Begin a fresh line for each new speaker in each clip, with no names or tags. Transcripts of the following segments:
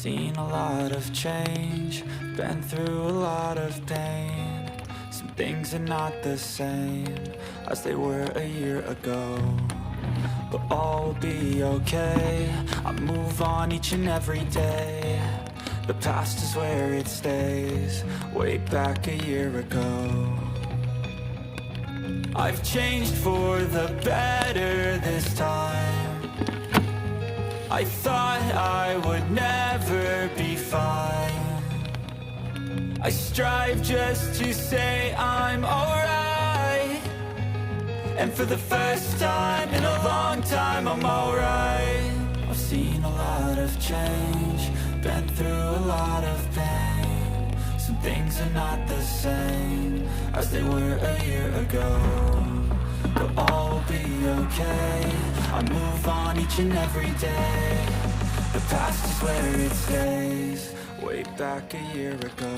Seen a lot of change, been through a lot of pain. Some things are not the same as they were a year ago, but all will be okay. I move on each and every day. The past is where it stays, way back a year ago. I've changed for the better this time. I thought I would never be fine. I strive just to say I'm alright, and for the first time in a long time I'm alright. I've seen a lot of change, been through a lot of pain. Some things are not the same as they were a year ago, but all will be okay. I move on each and every day. The past is where it stays, way back a year ago.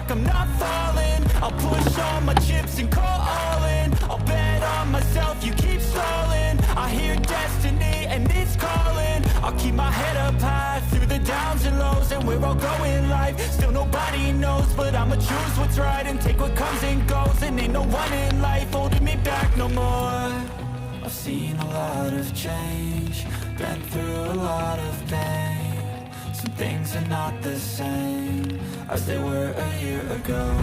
I'm not falling, I'll push all my chips and call all in. I'll bet on myself, you keep stalling. I hear destiny and it's calling. I'll keep my head up high through the downs and lows, and we're all going life. Still nobody knows, but I'ma choose what's right and take what comes and goes. And ain't no one in life holding me back no more. I've seen a lot of change, been through a lot of pain. Some things are not the same as they were a year ago,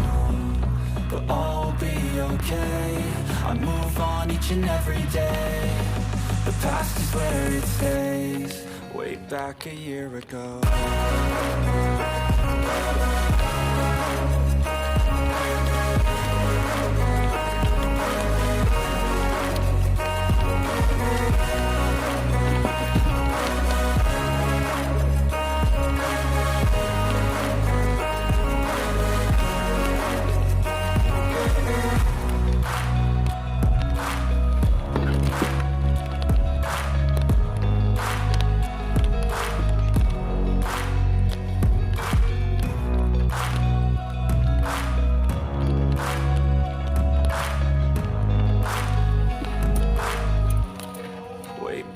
but all will be okay. I move on each and every day. The past is where it stays, way back a year ago.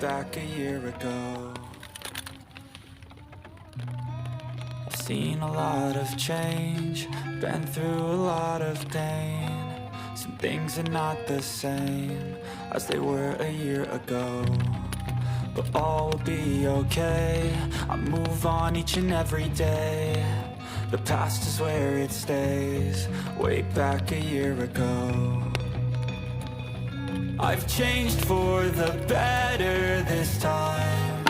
Back a year ago, I've seen a lot of change, been through a lot of pain. Some things are not the same as they were a year ago, but all will be okay. I move on each and every day. The past is where it stays, way back a year ago. I've changed for the better this time.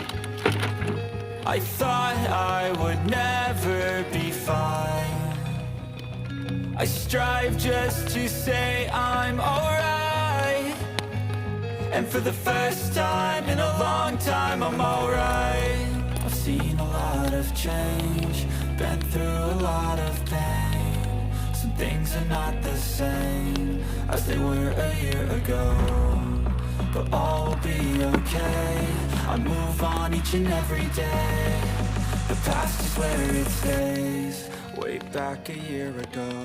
I thought I would never be fine. I strive just to say I'm alright, and for the first time in a long time I'm alright. I've seen a lot of change, been through a lot of pain. Some things are not the same as they were a year ago, but all will be okay. I move on each and every day. The past is where it stays, way back a year ago.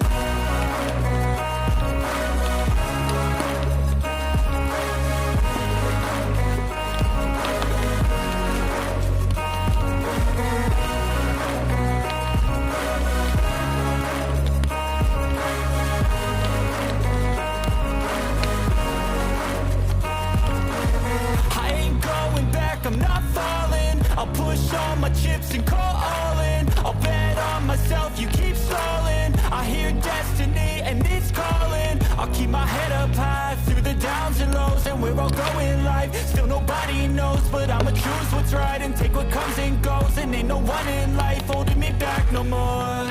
I'm not falling, I'll push all my chips and call all in. I'll bet on myself, you keep stalling. I hear destiny and it's calling. I'll keep my head up high through the downs and lows, and we're all going life. Still nobody knows, but I'ma choose what's right and take what comes and goes. And ain't no one in life holding me back no more.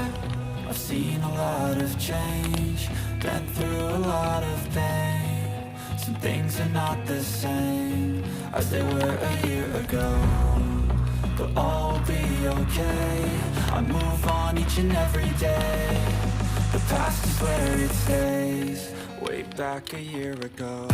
I've seen a lot of change, been through a lot of pain. Some things are not the same as they were a year ago, but all will be okay. I move on each and every day. The past is where it stays, way back a year ago.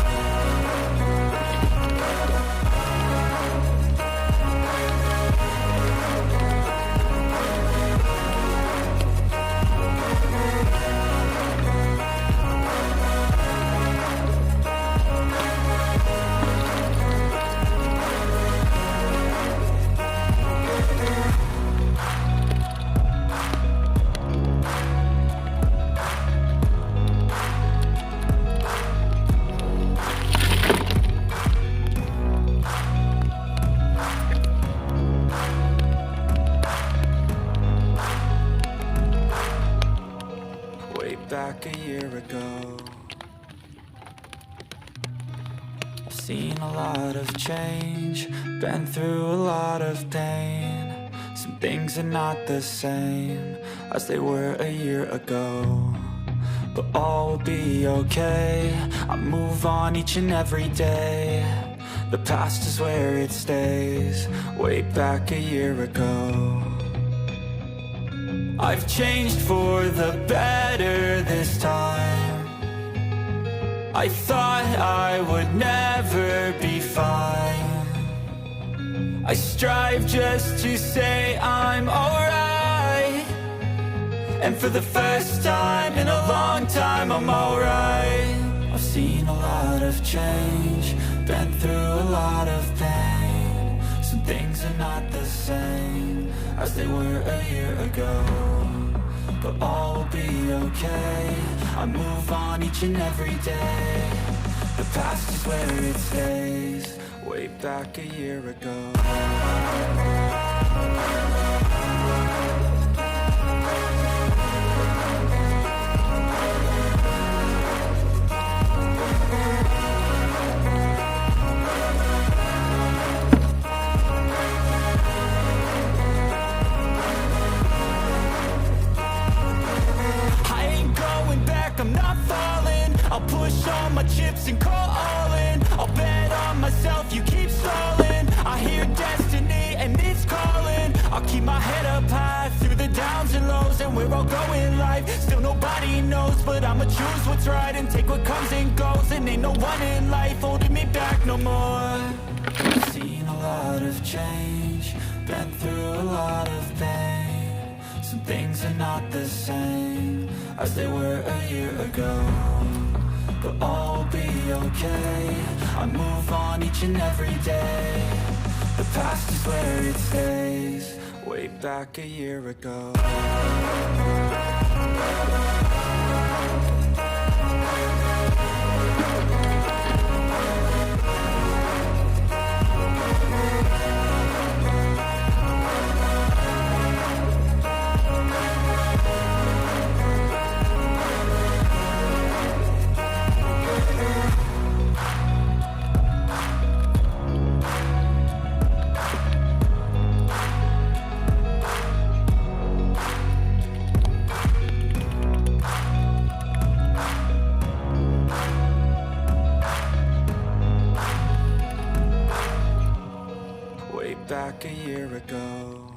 Back a year ago. I've seen a lot of change, been through a lot of pain. Some things are not the same as they were a year ago, but all will be okay. I move on each and every day. The past is where it stays, way back a year ago. I've changed for the better this time. I thought I would never be fine. I strive just to say I'm alright, and for the first time in a long time I'm alright. I've seen a lot of change, been through a lot of pain. Some things are not the same as they were a year ago, but all will be okay. I move on each and every day. The past is where it stays, way back a year ago. I'm not falling. I'll push all my chips and call all in. I'll bet on myself, you keep stalling. I hear destiny and it's calling. I'll keep my head up high through the downs and lows, and we're all going life. Still nobody knows, but I'ma choose what's right and take what comes and goes. And ain't no one in life holding me back no more. I've seen a lot of change, been through a lot of pain. Some things are not the same as they were a year ago, but all will be okay. I move on each and every day. The past is where it stays, way back a year ago. Back a year ago.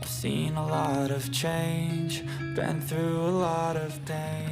I've seen a lot of change, been through a lot of pain.